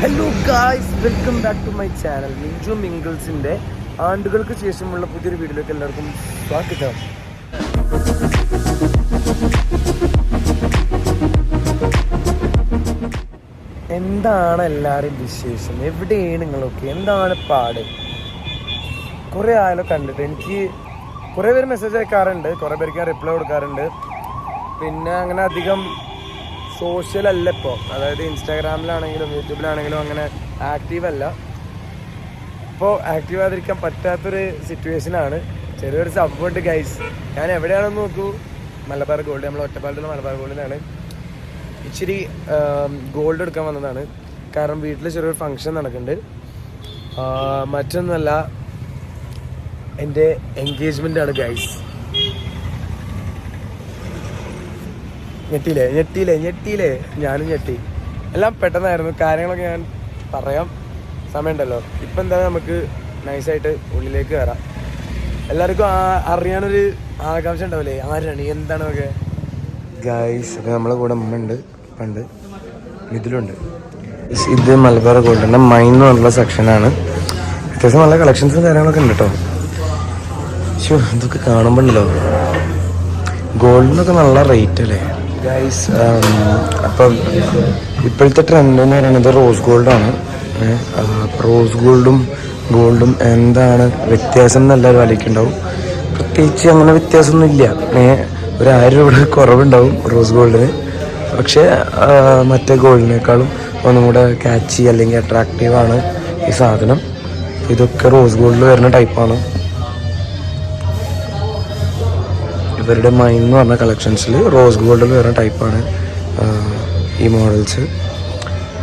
Hello guys, welcome back to my channel മിഞ്ചു മിങ്കിൾസിൻ്റെ ആണ്ടുകൾക്ക് ശേഷമുള്ള പുതിയൊരു വീഡിയോയിലേക്ക് എല്ലാവർക്കും സ്വാഗതം. എന്താണ് എല്ലാവരും വിശേഷം? എവിടെയാണ് നിങ്ങളൊക്കെ? എന്താണ് പാട്? കുറേ ആയാലും കണ്ടിട്ട്. എനിക്ക് കുറേ പേര് മെസ്സേജ് അയക്കാറുണ്ട്, കുറേ പേർക്ക് ഞാൻ റിപ്ലൈ കൊടുക്കാറുണ്ട്. പിന്നെ അങ്ങനെ അധികം സോഷ്യൽ അല്ല ഇപ്പോൾ, അതായത് ഇൻസ്റ്റാഗ്രാമിലാണെങ്കിലും യൂട്യൂബിലാണെങ്കിലും അങ്ങനെ ആക്റ്റീവ് അല്ല. ഇപ്പോൾ ആക്റ്റീവ് ആകാതിരിക്കാൻ പറ്റാത്തൊരു സിറ്റുവേഷനാണ്. ചെറിയൊരു സംഭവമുണ്ട് ഗൈസ്. ഞാൻ എവിടെയാണെന്ന് നോക്കൂ, മലബാർ ഗോൾഡ്, നമ്മൾ ഒറ്റപ്പാലത്തുള്ള മലബാർ ഗോൾഡിലാണ്. ഇച്ചിരി ഗോൾഡ് എടുക്കാൻ വന്നതാണ്. കാരണം വീട്ടിൽ ചെറിയൊരു ഫങ്ഷൻ നടക്കുന്നുണ്ട്. മറ്റൊന്നല്ല, എൻ്റെ എൻഗേജ്മെൻ്റാണ് ഗൈസ്. ഞെട്ടിയില്ലേ ഞാനും ഞെട്ടി. എല്ലാം പെട്ടെന്നായിരുന്നു. കാര്യങ്ങളൊക്കെ ഞാൻ പറയാം, സമയമുണ്ടല്ലോ. ഇപ്പം എന്തായാലും നമുക്ക് നൈസായിട്ട് ഉള്ളിലേക്ക് കയറാം. എല്ലാവർക്കും അറിയാനൊരു ആകാംക്ഷ ഉണ്ടാവില്ലേ, ആരാണ് എന്താണൊക്കെ ഗൈസ്. അപ്പോൾ നമ്മളെ കൂടെ അമ്മ ഉണ്ട്, പണ്ട് ഇതിലുണ്ട്. ഇത് മലബാർ ഗോൾഡിൻ്റെ മൈൻ എന്ന് പറഞ്ഞുള്ള സെക്ഷനാണ്. അത്യാവശ്യം നല്ല കളക്ഷൻസും കാര്യങ്ങളൊക്കെ ഉണ്ട് കേട്ടോ. പക്ഷേ ഇതൊക്കെ കാണുമ്പോണ്ടല്ലോ, ഗോൾഡിനൊക്കെ നല്ല റേറ്റ് അല്ലേ ഗൈസ്. അപ്പം ഇപ്പോഴത്തെ ട്രെൻഡ് എന്ന് പറയുന്നത് റോസ് ഗോൾഡാണ്. റോസ് ഗോൾഡും എന്താണ് വ്യത്യാസം എന്നെല്ലാവരും ആലോചിക്കുന്നുണ്ടാവും. പ്രത്യേകിച്ച് അങ്ങനെ വ്യത്യാസമൊന്നും ഇല്ല. ഒരു 1000 രൂപയുടെ കുറവുണ്ടാവും റോസ് ഗോൾഡിന്. പക്ഷേ മറ്റേ ഗോൾഡിനേക്കാളും ഒന്നും കൂടെ ക്യാച്ചി അല്ലെങ്കിൽ അട്രാക്റ്റീവാണ് ഈ സാധനം. ഇതൊക്കെ റോസ് ഗോൾഡിൽ വരുന്ന ടൈപ്പാണ്. ഇവരുടെ മൈൻ എന്ന് പറഞ്ഞ കളക്ഷൻസിൽ റോസ് ഗോൾഡിൽ വരുന്ന ടൈപ്പാണ് ഈ മോഡൽസ്.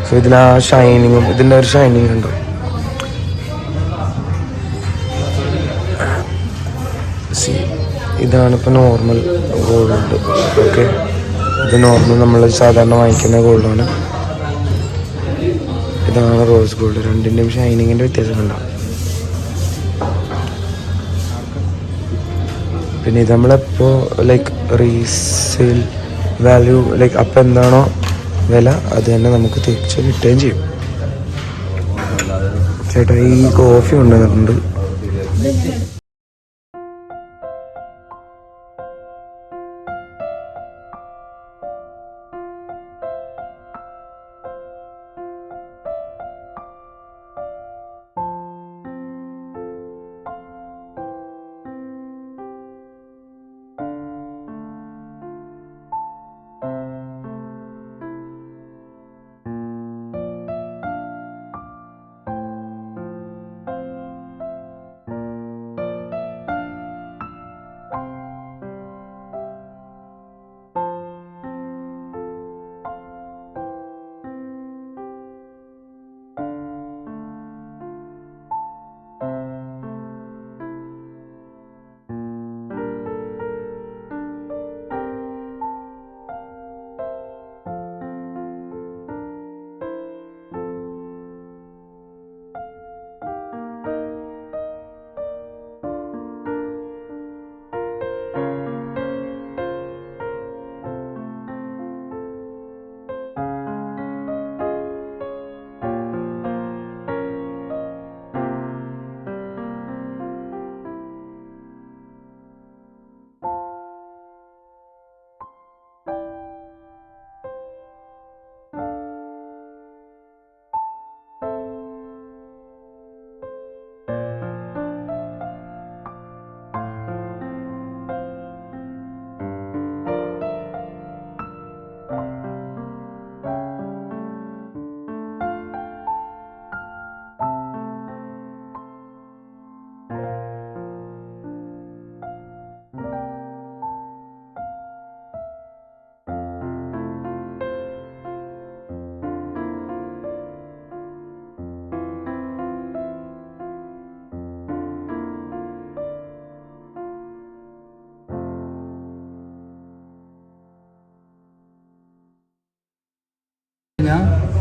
സോ ഇതിൽ ആ ഷൈനിങ്ങും, ഇതിൻ്റെ ഒരു ഷൈനിങ് ഉണ്ടോ. ഇതാണ് ഇപ്പോൾ നോർമൽ ഗോൾഡ്. ഓക്കെ, ഇത് നോർമൽ നമ്മൾ സാധാരണ വാങ്ങിക്കുന്ന ഗോൾഡാണ്. ഇതാണ് റോസ് ഗോൾഡ്. രണ്ടിൻ്റെയും ഷൈനിങ്ങിൻ്റെ വ്യത്യാസം ഉണ്ടാവും. പിന്നെ ഇത് നമ്മളെപ്പോൾ ലൈക്ക് റീസെയിൽ വാല്യൂ, ലൈക്ക് അപ്പം എന്താണോ വില അത് തന്നെ നമുക്ക് തിരിച്ച് കിട്ടുകയും ചെയ്യും. ചേട്ടാ, ഈ കോഫി കൊണ്ടുവന്നിട്ടുണ്ട്.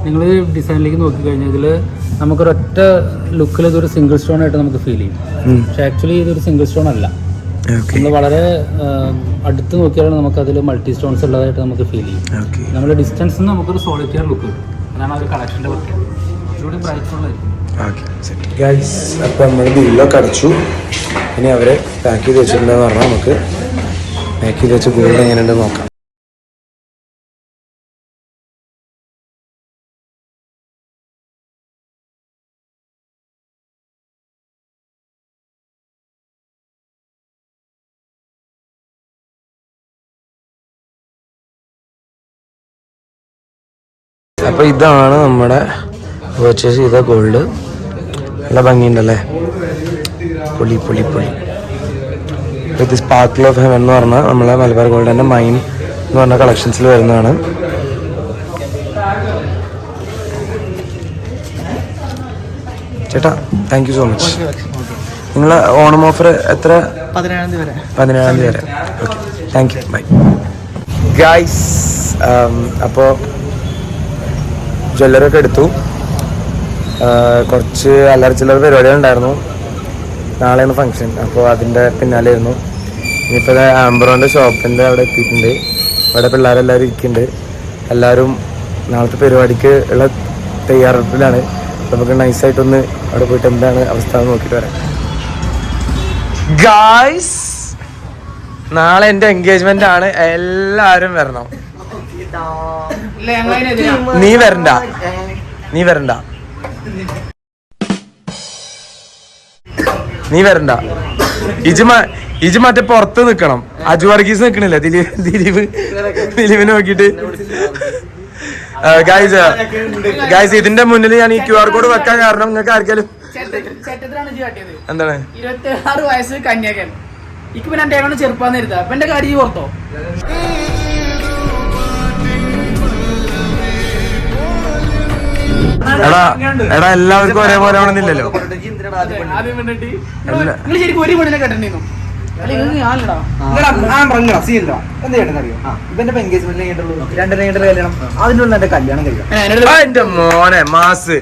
നിങ്ങൾ ഡിസൈനിലേക്ക് നോക്കിക്കഴിഞ്ഞാൽ ഇതിൽ നമുക്കൊരൊറ്റ ലുക്കിൽ ഇതൊരു സിംഗിൾ സ്റ്റോൺ ആയിട്ട് നമുക്ക് ഫീൽ ചെയ്യും. പക്ഷെ ആക്ച്വലി ഇതൊരു സിംഗിൾ സ്റ്റോൺ അല്ല. നമ്മൾ വളരെ അടുത്ത് നോക്കിയാൽ നമുക്ക് അതിൽ മൾട്ടി സ്റ്റോൺസ് ഉള്ളതായിട്ട് നമുക്ക് ഫീൽ ചെയ്യും. നമ്മൾ ഡിസ്റ്റൻസിൽ നിന്ന് നമുക്കൊരു സോളിറ്റയർ ലുക്ക് കിട്ടും. അതാണ് ആ ഒരു കളക്ഷൻ്റെ പ്രത്യേകത. Okay set guys. അപ്പോൾ നമ്മൾ ബില്ലൊക്കെ അടച്ചു. ഇനി അവർ പാക്ക് ചെയ്ത് വെച്ചിട്ടുണ്ടെന്ന് പറഞ്ഞാൽ നമുക്ക് പാക്ക് ചെയ്ത് വെച്ച ഗോൾഡ് എങ്ങനെയുണ്ടെന്ന് നോക്കാം. അപ്പോൾ ഇതാണ് നമ്മുടെ പർച്ചേസ് ചെയ്ത ഗോൾഡ്. നല്ല ഭംഗിയുണ്ടല്ലേ, പൊളി പൊളി പൊളി. ഇത് സ്പാർക്കിൾ ഓഫ് ഹെവൻ എന്ന് പറഞ്ഞാൽ നമ്മളെ മലബാർ ഗോൾഡിൻ്റെ മൈൻ എന്ന് പറഞ്ഞ കളക്ഷൻസിൽ വരുന്നതാണ്. ചേട്ടാ താങ്ക് യു സോ മച്ച്. നിങ്ങളെ ഓണം ഓഫർ എത്ര? 17-ാം തീയതി വരെ. Okay thank you, bye guys. അപ്പോൾ ജ്വല്ലറൊക്കെ എടുത്തു. കുറച്ച് അല്ലറ ചില്ലറ പരിപാടികളുണ്ടായിരുന്നു. നാളെയാണ് ഫംഗ്ഷൻ, അപ്പോൾ അതിൻ്റെ പിന്നാലെയായിരുന്നു. ഇനിയിപ്പോൾ ആംബ്രോൻ്റെ ഷോപ്പിൻ്റെ അവിടെ എത്തിയിട്ടുണ്ട്. ഇവിടെ പിള്ളേരെല്ലാവരും ഇരിക്കുന്നുണ്ട്. എല്ലാവരും നാളത്തെ പരിപാടിക്ക് ഉള്ള തയ്യാറെടുപ്പിലാണ്. നമുക്ക് നൈസായിട്ടൊന്ന് അവിടെ പോയിട്ട് എന്താണ് അവസ്ഥ നോക്കിയിട്ട് വരാം. ഗായ്സ്, നാളെ എൻ്റെ എൻഗേജ്മെൻ്റ് ആണ്. എല്ലാവരും വരണം. നീ വരണ്ട, നീ വരണ്ട, നീ വരണ്ട. ഇജ് മറ്റേ പുറത്ത് നിക്കണം. അജു വർഗീസ് നിക്കണില്ല, ദിലീപിനെ നോക്കിട്ട്. ഗൈസ് ഇതിന്റെ മുന്നിൽ ഞാൻ ഈ QR കോഡ് വെക്കാൻ കാരണം നിങ്ങൾക്ക് ആർക്കെങ്കിലും എന്താണ് 26 വയസ്സ് കന്യാകൻ. ഇക്ക് പിന്നെ എന്റെ ചെറുപ്പാന്ന് ഇരുത്താ. അപ്പൊ എന്റെ കാര്യം പുറത്തോ? എടാ എല്ലാവർക്കും ഒരേപോലെ ആവണമെന്നില്ലല്ലോ. നിങ്ങൾ ശരിക്കും ഒരു പെണ്ണിനെ കണ്ടിരുന്നു. എന്റെ മോനെ മാസ്,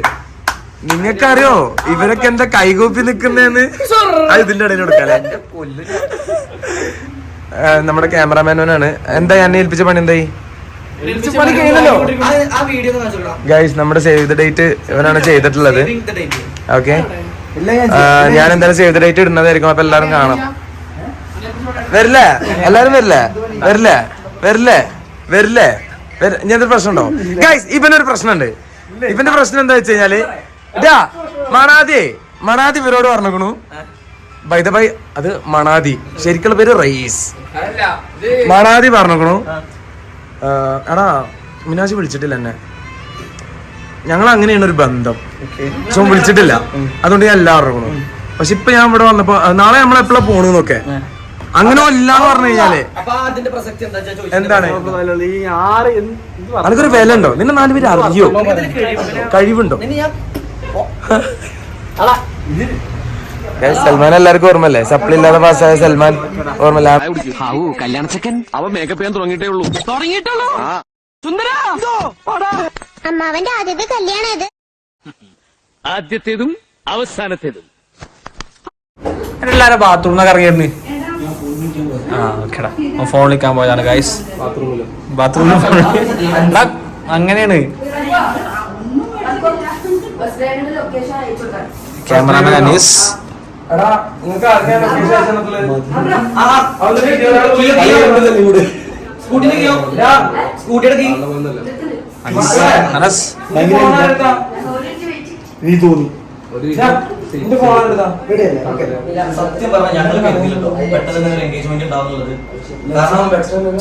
നിങ്ങൾക്കറിയോ ഇവരൊക്കെ എന്താ കൈകൂപ്പി നിക്കുന്നേന്ന്? ഇതിന്റെ ഇടയിൽ കൊടുക്കാല്ലേ. നമ്മുടെ ക്യാമറാമാനാണ്. എന്താ ഞാൻ ഏൽപ്പിച്ച പണി എന്തായി? ഗൈസ് നമ്മുടെ സേവ് ദ ഡേറ്റ് ഇവനാണ് ചെയ്തിട്ടുള്ളത്. ഓക്കെ, ഞാൻ എന്തായാലും സേവ് ദ ഡേറ്റ് ഇടുന്നതായിരിക്കും. അപ്പൊ എല്ലാരും കാണാം. വരില്ലേ? എല്ലാരും വരില്ലേ? വരില്ലേ? വരില്ലേ? വരില്ലേ? ഇങ്ങനത്തെ പ്രശ്നമുണ്ടോ? ഗൈസ് ഇവനൊരു പ്രശ്നമുണ്ട്. ഇവന്റെ പ്രശ്നം എന്താ വെച്ച് കഴിഞ്ഞാല് മണാദി ഇവരോട് പറഞ്ഞേക്കണു. ബൈ ദ ബൈ അത് മണാദി, ശരിക്കുള്ള പേര് റയീസ്. മണാദി പറഞ്ഞേക്കണു, എടാ മിനാജി വിളിച്ചിട്ടില്ല എന്നെ, ഞങ്ങൾ അങ്ങനെയാണ് ഒരു ബന്ധം, പക്ഷെ വിളിച്ചിട്ടില്ല, അതുകൊണ്ട് ഞാൻ എല്ലാവരും അറിയണു. പക്ഷെ ഇപ്പൊ ഞാൻ ഇവിടെ വന്നപ്പോ നാളെ നമ്മളെപ്പോഴാ പോണെന്നൊക്കെ അങ്ങനെ ഇല്ലാന്ന് പറഞ്ഞു കഴിഞ്ഞാല് എന്താണ് അനക്കൊരു വില ഉണ്ടോ? നിന്നെ 4 പേര് അറിയോ? കഴിവുണ്ടോ? സൽമാൻ എല്ലാവർക്കും ഓർമ്മല്ലേ? സപ്ലി ഇല്ലാതെ പാസ്സായ സൽമാൻ ഓർമ്മല്ല? കല്യാണച്ചക്കൻ അവൻ മേക്കപ്പ് ചെയ്യാൻ തുടങ്ങിയിട്ടേ ഉള്ളൂ. അമ്മാവന്റെ ആദ്യത്തെ കല്യാണം ഇത്. ആദ്യത്തേതും അവസാനത്തേതും. എല്ലാരും ബാത്റൂമിൽ ഇറങ്ങിയിരുന്നു. ഫോൺ വിളിക്കാൻ പോയതാണ് ഗൈസ്. ബാത്റൂമിൽ അങ്ങനെയാണ്. ക്യാമറാമാൻ അനീസ്. അനസ് നീ തോന്നി സത്യം പറഞ്ഞാൽ ഞങ്ങൾ കരുതിയില്ലോ പെട്ടെന്ന് എൻഗേജ്മെന്റ് ഉണ്ടാവുന്നുള്ളത്. കാരണം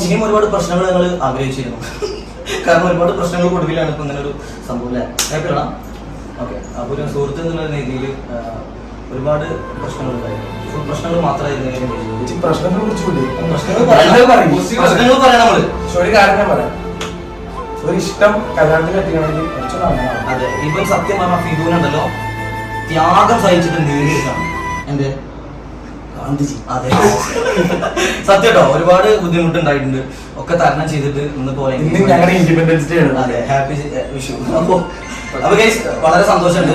ഇനിയും ഒരുപാട് പ്രശ്നങ്ങൾ ഞങ്ങൾ ആഗ്രഹിച്ചിരുന്നു. കാരണം ഒരുപാട് പ്രശ്നങ്ങൾ കൊടുക്കില്ലാണ് ഇപ്പൊ ഇങ്ങനെ ഒരു സംഭവം. ഓക്കെ, അപ്പൊ ഒരു സുഹൃത്ത് എന്നുള്ള രീതിയിൽ ഒരുപാട് പ്രശ്നങ്ങൾ ഉണ്ടായിരുന്നു. പ്രശ്നങ്ങൾ മാത്രമായിരുന്നു പ്രശ്നങ്ങൾ പറയാം നമ്മള്. ഒരു കാര്യം പറയാം, ഒരു ഇഷ്ടം കല്യാണത്തിൽ എത്തിക്കണമെങ്കിൽ. അതെ, ഇപ്പം സത്യം പറഞ്ഞ ഫിദൂനുണ്ടല്ലോ ത്യാഗം സഹിച്ചിട്ട് നേടിയിട്ടാണ് എന്റെ ഗാന്ധിജി. അതെ സത്യം കേട്ടോ, ഒരുപാട് ബുദ്ധിമുട്ടുണ്ടായിട്ടുണ്ട്. ഒക്കെ തരണം ചെയ്തിട്ട് ഇന്ന് പോലെ ഞങ്ങളുടെ ഇൻഡിപെൻഡൻസ് ഡേ ആണ്. അതെ, ഹാപ്പി വിഷു. അപ്പൊ ഗൈസ് വളരെ സന്തോഷമുണ്ട്.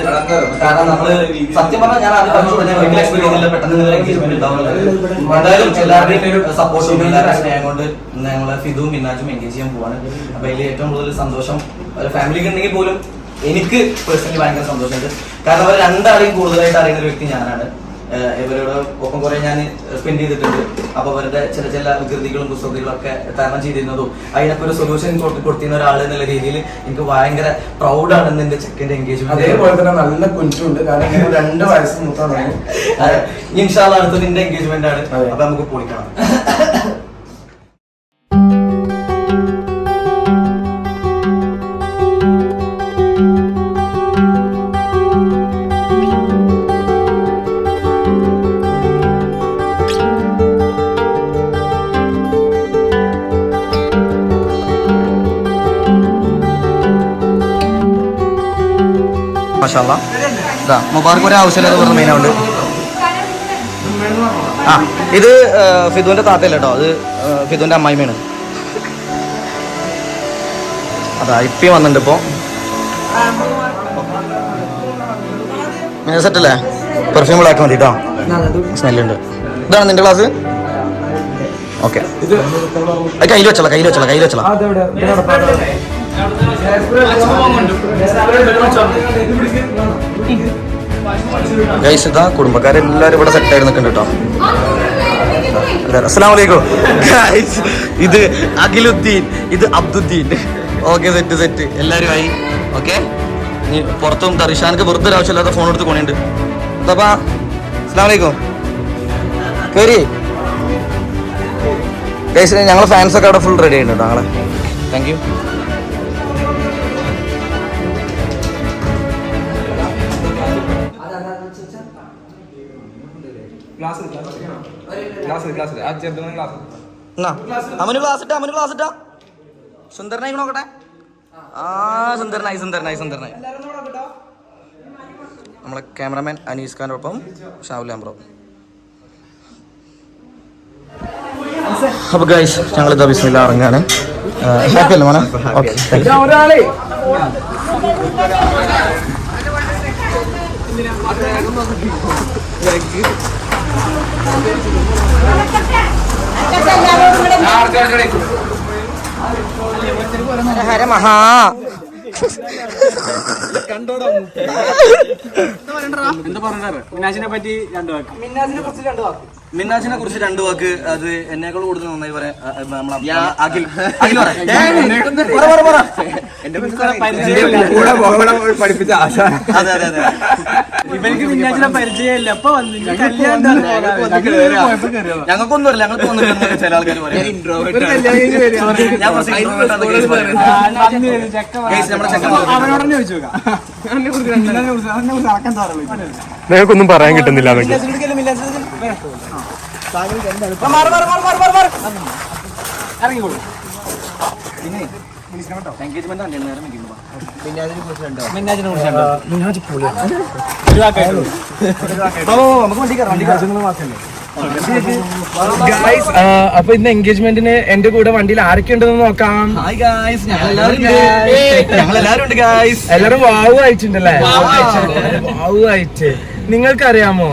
കാരണം നമ്മള് സത്യം പറഞ്ഞാൽ ഞാൻ ഒരിക്കലും എക്സ്പെക്ട് ചെയ്തില്ല പെട്ടെന്ന് എൻഗേജ്മെന്റ് ഉണ്ടാവുന്നത്. എന്തായാലും എല്ലാവരുടെയും സപ്പോർട്ടും എല്ലാവരുടെ സ്നേഹം കൊണ്ട് ഞങ്ങളെ ഫിദും മിന്നാജും എൻഗേജ് ചെയ്യാൻ പോവാണ്. അപ്പൊ അതിൽ ഏറ്റവും കൂടുതൽ സന്തോഷം ഒരു ഫാമിലിക്ക് ഉണ്ടെങ്കിൽ പോലും എനിക്ക് പേഴ്സണലി ഭയങ്കര സന്തോഷമുണ്ട്. കാരണം അവർ രണ്ടാളെയും കൂടുതലായിട്ട് അറിയുന്ന ഒരു വ്യക്തി ഞാനാണ്. ഇവരുടെ ഒപ്പം കുറെ ഞാൻ സ്പെൻഡ് ചെയ്തിട്ടുണ്ട്. അപ്പൊ അവരുടെ ചില ചില വികൃതികളും കുസൃതികളും ഒക്കെ തരണം ചെയ്തിരുന്നതും അതിനൊക്കെ ഒരു സൊല്യൂഷൻ കൊടുത്തിരുന്ന ഒരാൾ എന്നുള്ള രീതിയിൽ എനിക്ക് ഭയങ്കര പ്രൗഡാണ് ഇന്ന് എന്റെ ചെക്കൻ്റെ എൻഗേജ്മെന്റ്. അതേപോലെ തന്നെ നല്ല കുഞ്ചുണ്ട്, കാരണം 2 വയസ്സ് മൂത്താണ്. ഇൻഷാ അല്ലാഹ് അടുത്തത് എന്റെ എൻഗേജ്മെന്റ് ആണ്. അപ്പൊ നമുക്ക് പൊളിക്കണം. മാഷാഅല്ലാ. ഇതാ മുബാർക്ക് ഒരു ആവശ്യമില്ലാതെ പറഞ്ഞ മെയിനാവുണ്ട്. ആ ഇത് ഫിദുവിന്റെ താത്തയല്ല കേട്ടോ, അത് ഫിദുവിന്റെ അമ്മായിമ്മയാണ്. അതാ ഇപ്പി വന്നിട്ടുണ്ട് ഇപ്പോ. സെറ്റല്ലേ? പെർഫ്യൂം ബ്ലാക്ക് മതി കേട്ടോ, സ്മെല്ലുണ്ട്. ഇതാണ് നിന്റെ ക്ലാസ്? ഓക്കെ, കയ്യിൽ വെച്ചോളാം, കയ്യിൽ വെച്ചോളാം, കയ്യിൽ വെച്ചോളാം. ഗൈസ് ഇതാ കുടുംബക്കാരെല്ലാരും ഇവിടെ സെറ്റ് ആയി നിൽക്കുന്നുണ്ട് കേട്ടോ. അസ്സലാമു അലൈക്കും ഗൈസ്. ഇത് അഖിലുദ്ദീൻ, ഇത് അബ്ദുദ്ദീൻ. ഓക്കെ, സെറ്റ് സെറ്റ് എല്ലാരും ആയി. ഓക്കെ, നീ പുറത്തും റിഷാനക്ക് വെറുതെ ഒരു ആവശ്യമില്ലാത്ത ഫോൺ എടുത്ത് കൊണ്ടുണ്ട്. എന്താപ്പാ? അസ്സലാമു അലൈക്കും. കേറി ഗൈസ്, ഞങ്ങളെ ഫാൻസൊക്കെ അവിടെ ഫുൾ റെഡി ആയിട്ടുണ്ട് കേട്ടോ. ഞങ്ങളെ താങ്ക് യു. അവന് ക്ലാസ് ഇട്ടാ സുന്ദരനായി നോക്കട്ടെ. ആ സുന്ദരനായി സുന്ദരനായി സുന്ദരനായി. നമ്മളെ ക്യാമറമാൻ അനീസ് ഖാനോടൊപ്പം ഷാവുൽ ആംബ്രോ. അപ്പൊ ഗൈസ് ഞങ്ങളിതാ ബിസ്മില്ലാ ഇറങ്ങാണ്. ഹാപ്പി അല്ലേ മോനെ? ഓക്കെ. ഹര മഹാ മിന്നാജിനെ കുറിച്ച് 2 വാക്ക്. അത് എന്നെക്കാൾ കൂടുതൽ നന്നായി പറയാം. പഠിപ്പിച്ച ആശ. അതെ അതെ അതെ, ഇവർക്ക് മിന്നാജിനെ പരിചയമില്ല. അപ്പൊ ഞങ്ങൾക്കൊന്നും അറിയില്ല, ഞങ്ങൾക്ക് വന്നിട്ട് ചില ആൾക്കാർ പറയാം. നിങ്ങൾക്കൊന്നും പറയാൻ കിട്ടുന്നില്ല. ഇറങ്ങിക്കോളൂ. അപ്പൊ ഇന്ന് എൻഗേജ്മെന്റിന് എന്റെ കൂടെ വണ്ടിയിൽ ആരൊക്കെ ഉണ്ടെന്ന് നോക്കാം. എല്ലാരും വാവു അയച്ചിട്ടുണ്ടല്ലേ? വാവു അയച്ച്. നിങ്ങൾക്കറിയാമോ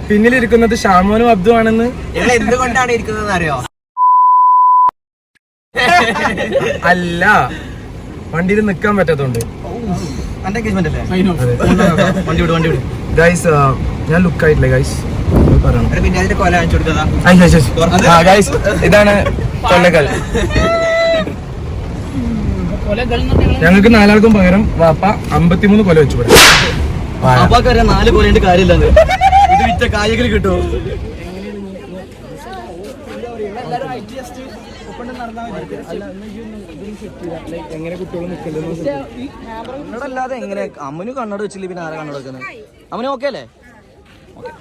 പിന്നിലിരിക്കുന്നത് ഷാമോനും അബ്ദു ആണെന്ന്? എന്തുകൊണ്ടാണ് ഇരിക്കുന്നത് അറിയോ? അല്ല, വണ്ടിയിൽ നിക്കാൻ പറ്റാത്തോണ്ട്. ഗൈസ് ഞാൻ ലുക്ക് ആയിട്ടില്ല ഗൈസ്, ഗൈസ് ഇതാണ് കൊല്ലക്കൽ. ഞങ്ങൾക്ക് 4 ആൾക്കും പകരം വാപ്പ 53 കൊല വെച്ചു. 4 കൊലയുടെ കാര്യമില്ല, ഇത് വിറ്റ കായകൾ കിട്ടുമോ? എന്നോടല്ലാതെ എങ്ങനെ അമ്മന് കണ്ണട വെച്ചില്ല, പിന്നെ ആരെ കണ്ണട വെക്കുന്നത്? അമ്മന് ഓക്കെ അല്ലേ? ഓക്കെ.